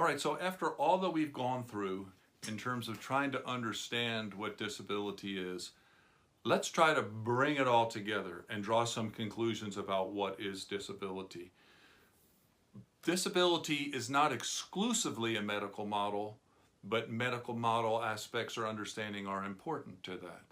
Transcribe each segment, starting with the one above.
All right, so after all that we've gone through in terms of trying to understand what disability is, let's try to bring it all together and draw some conclusions about what is disability. Disability is not exclusively a medical model, but medical model aspects or understanding are important to that.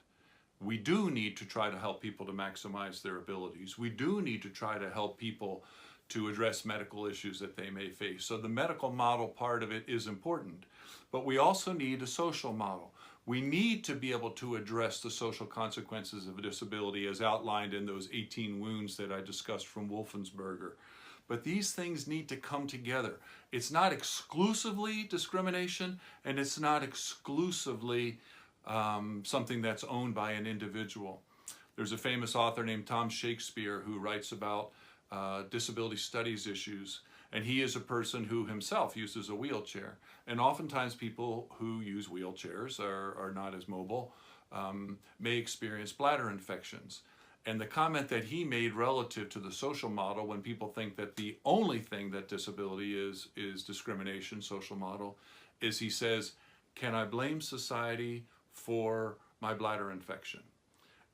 We do need to try to help people to maximize their abilities. We do need to try to help people to address medical issues that they may face. So the medical model part of it is important, but we also need a social model. We need to be able to address the social consequences of a disability as outlined in those 18 wounds that I discussed from Wolfensberger. But these things need to come together. It's not exclusively discrimination, and it's not exclusively something that's owned by an individual. There's a famous author named Tom Shakespeare who writes about disability studies issues, and he is a person who himself uses a wheelchair. And oftentimes people who use wheelchairs are not as mobile, may experience bladder infections. And the comment that he made relative to the social model, when people think that the only thing that disability is discrimination, social model, is he says, "Can I blame society for my bladder infection?"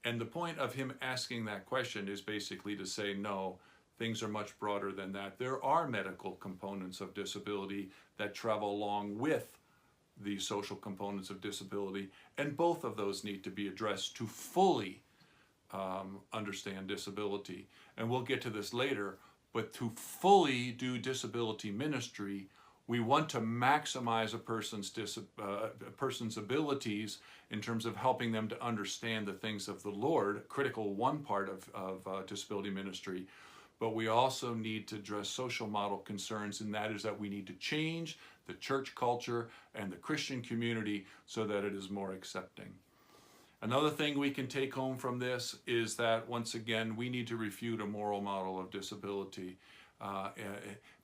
And the point of him asking that question is basically to say, no, things are much broader than that. There are medical components of disability that travel along with the social components of disability, and both of those need to be addressed to fully understand disability. And we'll get to this later, but to fully do disability ministry, we want to maximize a person's abilities in terms of helping them to understand the things of the Lord, critical one part of disability ministry. But we also need to address social model concerns, and that is that we need to change the church culture and the Christian community so that it is more accepting. Another thing we can take home from this is that, once again, we need to refute a moral model of disability.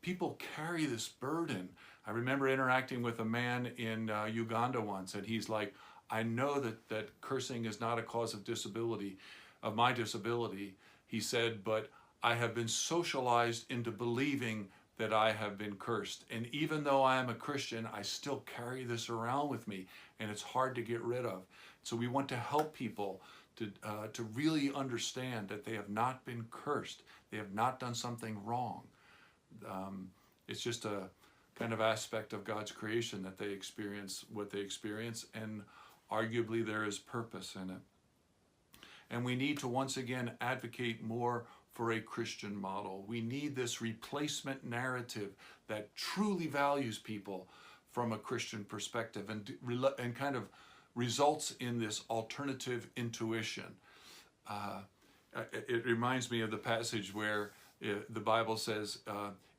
People carry this burden. I remember interacting with a man in Uganda once, and he's like, "I know that cursing is not a cause of disability, of my disability," he said, "but I have been socialized into believing that I have been cursed. And even though I am a Christian, I still carry this around with me, and it's hard to get rid of." So we want to help people to really understand that they have not been cursed. They have not done something wrong. It's just a kind of aspect of God's creation that they experience what they experience, and arguably there is purpose in it. And we need to once again advocate more for a Christian model. We need this replacement narrative that truly values people from a Christian perspective and kind of results in this alternative intuition. It reminds me of the passage where the Bible says,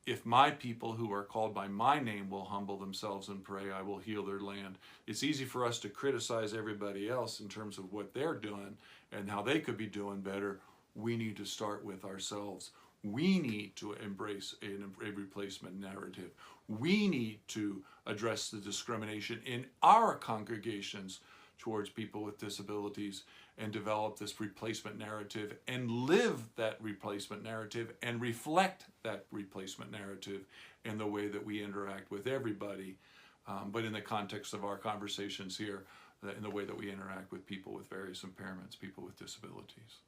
"If my people who are called by my name will humble themselves and pray, I will heal their land." It's easy for us to criticize everybody else in terms of what they're doing and how they could be doing better. We need to start with ourselves. We need to embrace a replacement narrative. We need to address the discrimination in our congregations towards people with disabilities and develop this replacement narrative and live that replacement narrative and reflect that replacement narrative in the way that we interact with everybody, but in the context of our conversations here, in the way that we interact with people with various impairments, people with disabilities.